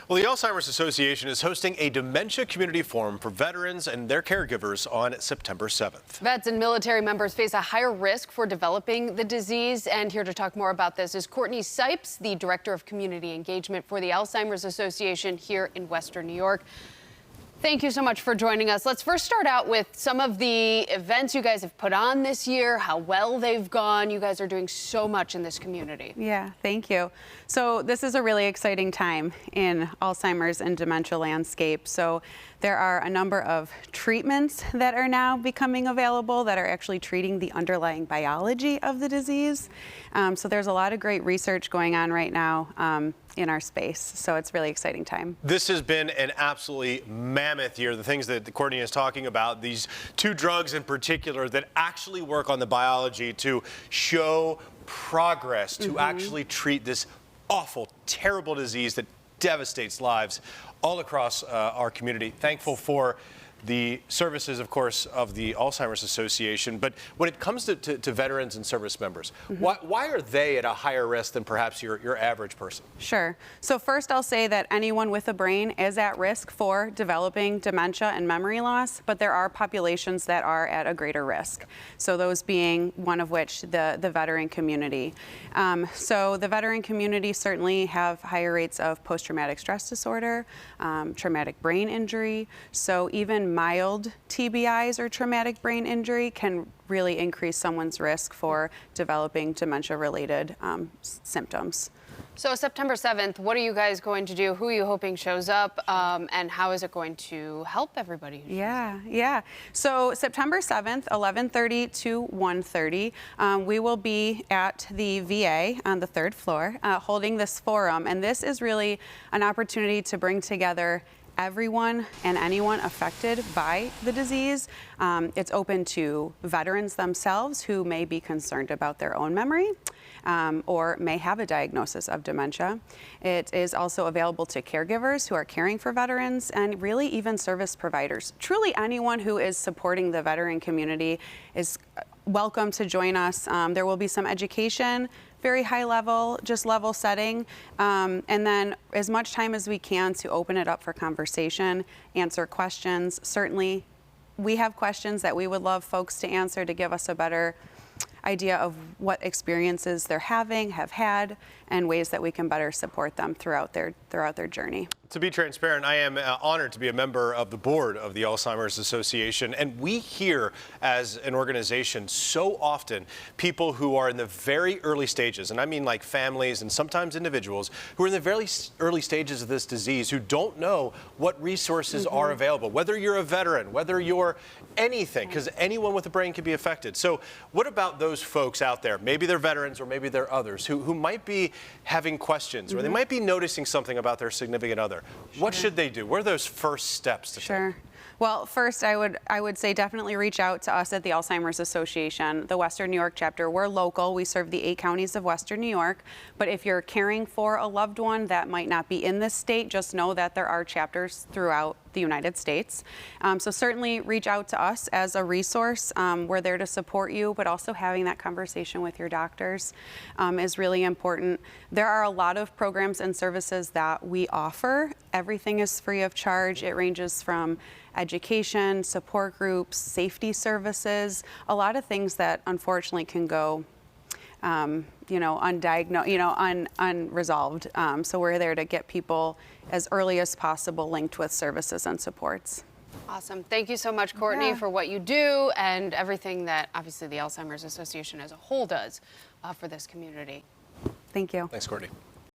Well, the Alzheimer's Association is hosting a Dementia Community Forum for veterans and their caregivers on September 7th. Vets and military members face a higher risk for developing the disease. And here to talk more about this is Courtney Sipes, the Director of Community Engagement for the Alzheimer's Association here in Western New York. Thank you so much for joining us. Let's first start out with some of the events you guys have put on this year, how well they've gone. You guys are doing so much in this community. Yeah, thank you. So this is a really exciting time in Alzheimer's and dementia landscape. So there are a number of treatments that are now becoming available that are actually treating the underlying biology of the disease. So there's a lot of great research going on right now in our space. So it's a really exciting time. This has been an absolutely mammoth year. The things that Courtney is talking about, these two drugs in particular that actually work on the biology to show progress, to actually treat this awful, terrible disease that devastates lives all across our community. Thankful for the services, of course, of the Alzheimer's Association. But when it comes to veterans and service members, why are they at a higher risk than perhaps your average person? Sure. So first I'll say that anyone with a brain is at risk for developing dementia and memory loss, but there are populations that are at a greater risk. So those being one of which the veteran community. So the veteran community certainly have higher rates of post-traumatic stress disorder, traumatic brain injury. So even mild TBIs or traumatic brain injury can really increase someone's risk for developing dementia-related symptoms. So September 7th, what are you guys going to do? Who are you hoping shows up? And how is it going to help everybody? Yeah. So September 7th, 11:30 to 1:30, we will be at the VA on the 3rd floor holding this forum. And this is really an opportunity to bring together everyone and anyone affected by the disease. It's open to veterans themselves who may be concerned about their own memory or may have a diagnosis of dementia. It is also available to caregivers who are caring for veterans and really even service providers. Truly anyone who is supporting the veteran community is welcome to join us. There will be some education, very high level, just level setting, and then as much time as we can to open it up for conversation, answer questions. Certainly, we have questions that we would love folks to answer to give us a better idea of what experiences they're having, have had, and ways that we can better support them throughout their journey. To be transparent, I am honored to be a member of the board of the Alzheimer's Association, and we hear as an organization so often people who are in the very early stages, and I mean like families and sometimes individuals who are in the very early stages of this disease who don't know what resources are available, whether you're a veteran, whether you're anything, because anyone with a brain can be affected. So what about those folks out there, maybe they're veterans or maybe they're others, who might be having questions or they might be noticing something about their significant other? What should they do? What are those first steps to take? Well, first, I would say definitely reach out to us at the Alzheimer's Association, the Western New York chapter. We're local. We serve the 8 counties of Western New York. But if you're caring for a loved one that might not be in this state, just know that there are chapters throughout the United States. So certainly reach out to us as a resource. We're there to support you, but also having that conversation with your doctors is really important. There are a lot of programs and services that we offer. Everything is free of charge. It ranges from education, support groups, safety services, a lot of things that unfortunately can go undiagnosed, unresolved. So we're there to get people as early as possible linked with services and supports. Awesome. Thank you so much, Courtney, for what you do and everything that obviously the Alzheimer's Association as a whole does for this community. Thank you. Thanks, Courtney.